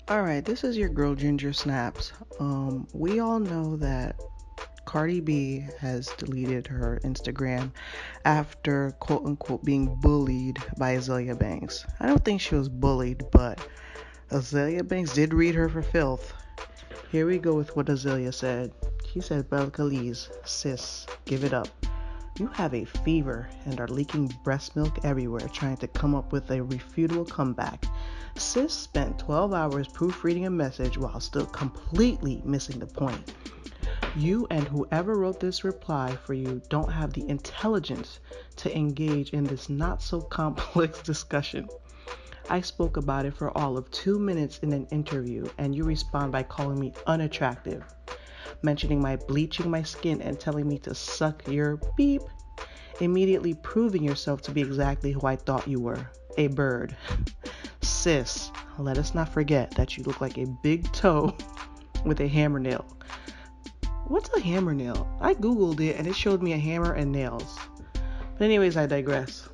All right, this is your girl Ginger Snaps. We all know that Cardi B has deleted her Instagram after quote unquote being bullied by Azealia Banks. I don't think she was bullied, but Azealia Banks did read her for filth. Here we go with what Azealia said. She said, Belcalis, sis, give it up. You have a fever and are leaking breast milk everywhere trying to come up with a refutable comeback. Sis spent 12 hours proofreading a message while still completely missing the point. You and whoever wrote this reply for you don't have the intelligence to engage in this not so complex discussion. I spoke about it for all of 2 minutes in an interview, and you respond by calling me unattractive, mentioning my bleaching my skin and telling me to suck your beep, immediately proving yourself to be exactly who I thought you were, a bird. Sis, let us not forget that you look like a big toe with a hammer nail. What's a hammer nail? I googled it and it showed me a hammer and nails. But anyways, I digress.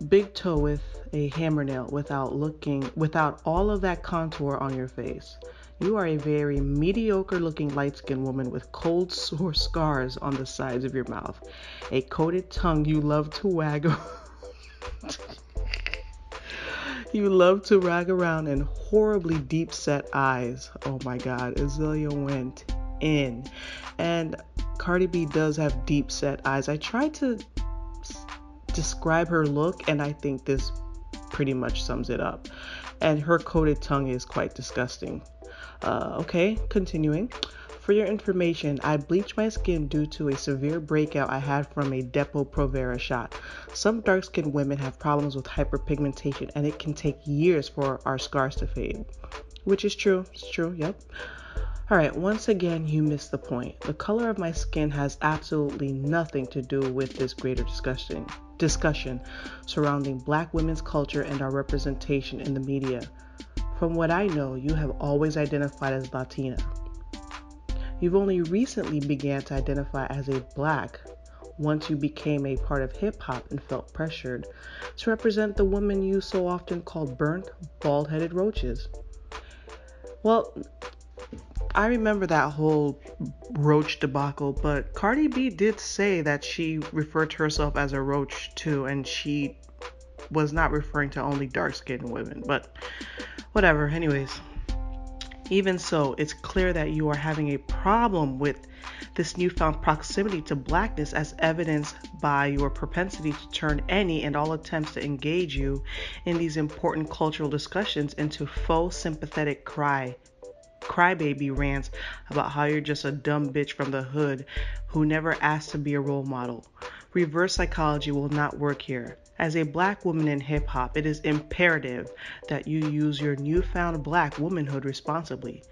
Big toe with a hammer nail without all of that contour on your face. You are a very mediocre looking light skinned woman with cold sore scars on the sides of your mouth. A coated tongue you love to wag You love to rag around, and horribly deep set eyes. Oh my god, Azealia went in. And Cardi B does have deep set eyes. I tried to describe her look, and I think this pretty much sums it up. And her coated tongue is quite disgusting. Okay, continuing. For your information, I bleached my skin due to a severe breakout I had from a Depo-Provera shot. Some dark-skinned women have problems with hyperpigmentation, and it can take years for our scars to fade. Which is true. It's true, yep. Alright, once again, you missed the point. The color of my skin has absolutely nothing to do with this greater discussion surrounding black women's culture and our representation in the media. From what I know, you have always identified as Latina. You've only recently began to identify as a black once you became a part of hip hop and felt pressured to represent the woman you so often called burnt, bald-headed roaches. Well, I remember that whole roach debacle, but Cardi B did say that she referred to herself as a roach too, and she was not referring to only dark-skinned women, but whatever. Anyways, even so, it's clear that you are having a problem with this newfound proximity to blackness, as evidenced by your propensity to turn any and all attempts to engage you in these important cultural discussions into faux sympathetic crybaby rants about how you're just a dumb bitch from the hood who never asked to be a role model. Reverse psychology will not work here. As a black woman in hip hop, it is imperative that you use your newfound black womanhood responsibly.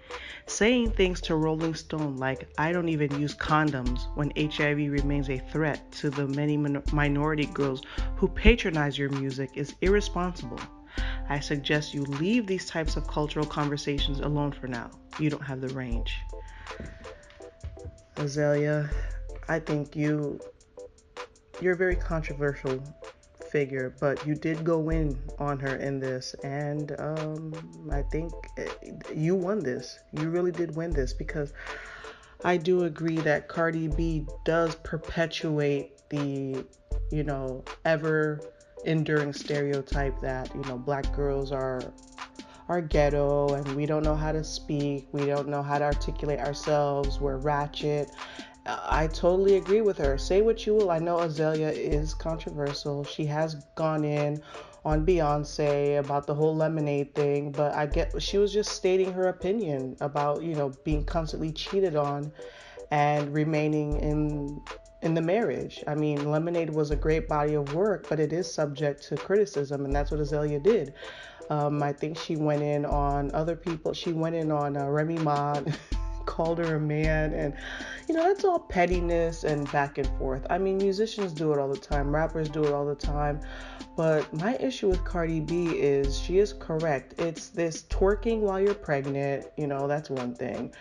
Saying things to Rolling Stone like, I don't even use condoms when HIV remains a threat to the many minority girls who patronize your music is irresponsible. I suggest you leave these types of cultural conversations alone for now. You don't have the range. Azealia, I think you're a very controversial figure, but you did go in on her in this, and I think you won this. You really did win this, because I do agree that Cardi B does perpetuate the, ever enduring stereotype that, black girls are ghetto and we don't know how to speak, we don't know how to articulate ourselves, we're ratchet. I totally agree with her. Say what you will. I know Azealia is controversial. She has gone in on Beyonce about the whole lemonade thing, but I get she was just stating her opinion about, being constantly cheated on and remaining in the marriage. I mean, Lemonade was a great body of work, but it is subject to criticism, and that's what Azealia did. I think she went in on other people. She went in on Remy Ma, called her a man, and that's all pettiness and back and forth. I mean, musicians do it all the time, rappers do it all the time. But my issue with Cardi B is she is correct. It's this twerking while you're pregnant, that's one thing.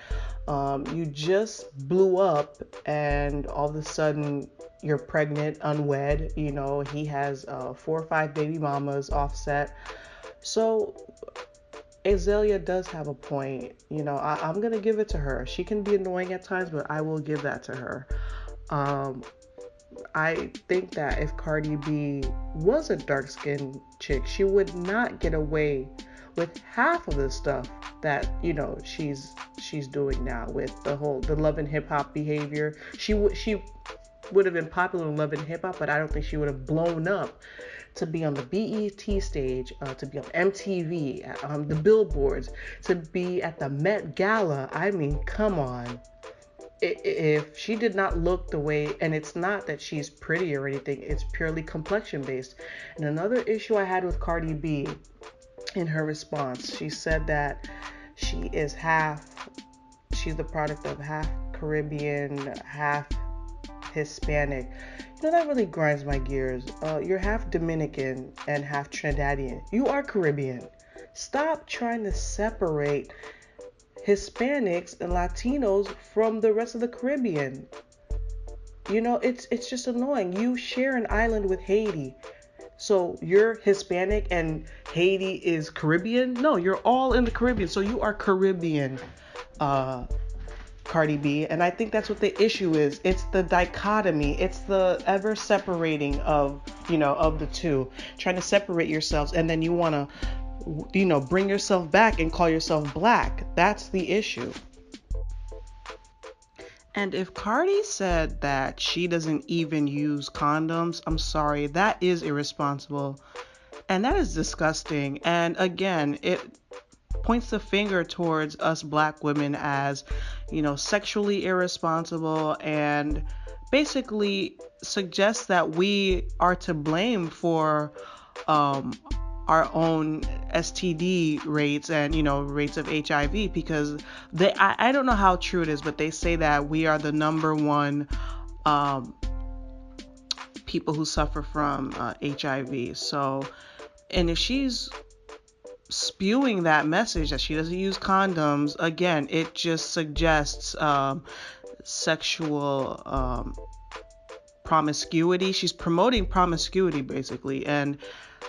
You just blew up, and all of a sudden you're pregnant, unwed. He has 4 or 5 baby mamas, Offset. So Azealia does have a point. I'm gonna give it to her. She can be annoying at times, but I will give that to her. Um, I think that if Cardi B was a dark skinned chick, she would not get away with half of the stuff that she's doing now with the love and hip hop behavior. She would have been popular in love and hip hop, but I don't think she would have blown up to be on the BET stage, to be on MTV, on the billboards, to be at the Met Gala. I mean, come on. If she did not look the way, and it's not that she's pretty or anything, it's purely complexion based. And another issue I had with Cardi B in her response, she said that she's the product of half Caribbean, half Hispanic. That really grinds my gears. You're half Dominican and half Trinidadian. You are Caribbean. Stop trying to separate Hispanics and Latinos from the rest of the Caribbean. It's just annoying. You share an island with Haiti. So you're Hispanic and Haiti is Caribbean? No, you're all in the Caribbean. So you are Caribbean, Cardi B. And I think that's what the issue is. It's the dichotomy. It's the ever separating of the two. Trying to separate yourselves, and then you want to bring yourself back and call yourself black. That's the issue. And if Cardi said that she doesn't even use condoms, I'm sorry, that is irresponsible. And that is disgusting. And again, it points the finger towards us black women as, sexually irresponsible, and basically suggests that we are to blame for our own STD rates and rates of HIV, because I don't know how true it is, but they say that we are the number one people who suffer from HIV. So, and if she's spewing that message that she doesn't use condoms, again, it just suggests sexual promiscuity. She's promoting promiscuity, basically. And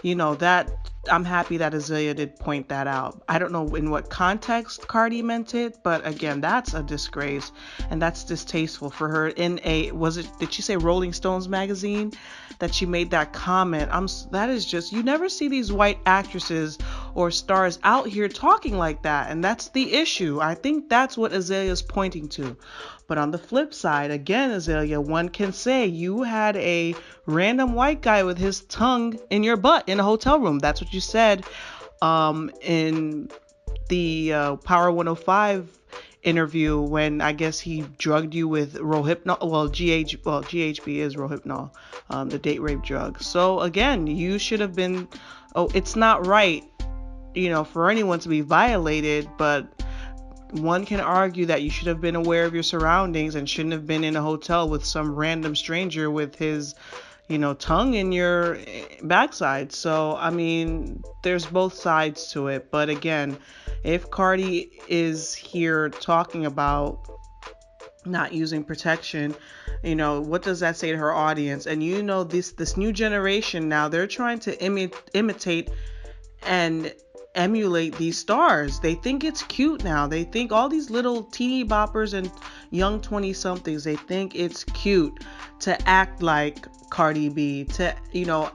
that I'm happy that Azealia did point that out. I don't know in what context Cardi meant it, but again, that's a disgrace, and that's distasteful for her. Did she say Rolling Stones magazine that she made that comment? That is just, you never see these white actresses or stars out here talking like that, and that's the issue. I think that's what Azealia is pointing to. But on the flip side, again, Azealia, one can say you had a random white guy with his tongue in your butt in a hotel room. That's what you said in the Power 105 interview, when I guess he drugged you with Rohypnol. Well, GHB is Rohypnol, the date rape drug. So again, you should have been. Oh, it's not right, for anyone to be violated, but one can argue that you should have been aware of your surroundings and shouldn't have been in a hotel with some random stranger with his, tongue in your backside. So, I mean, there's both sides to it. But again, if Cardi is here talking about not using protection, what does that say to her audience? And this new generation now, they're trying to imitate and emulate these stars. They think it's cute now. They think all these little teeny boppers and young 20 somethings, they think it's cute to act like Cardi B, to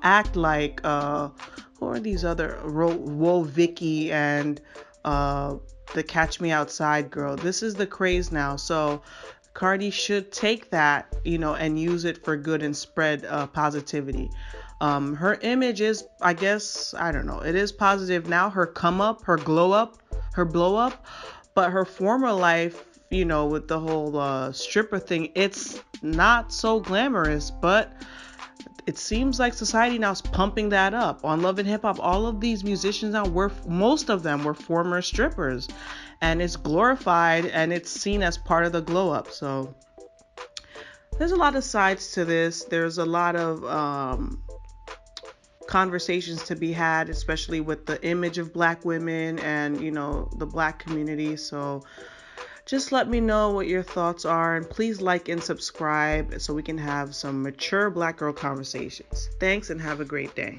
act like who are these other Whoa Vicky and the Catch Me Outside girl. This is the craze now. So Cardi should take that, and use it for good and spread positivity. Her image is, I guess, I don't know, it is positive now. Her come up, her glow up, her blow up, but her former life, with the whole stripper thing, it's not so glamorous. But it seems like society now is pumping that up. On Love and Hip Hop, all of these musicians now most of them were former strippers, and it's glorified and it's seen as part of the glow up. So there's a lot of sides to this. There's a lot of conversations to be had, especially with the image of black women and the black community. So Just let me know what your thoughts are, and please like and subscribe so we can have some mature Black girl conversations. Thanks and have a great day.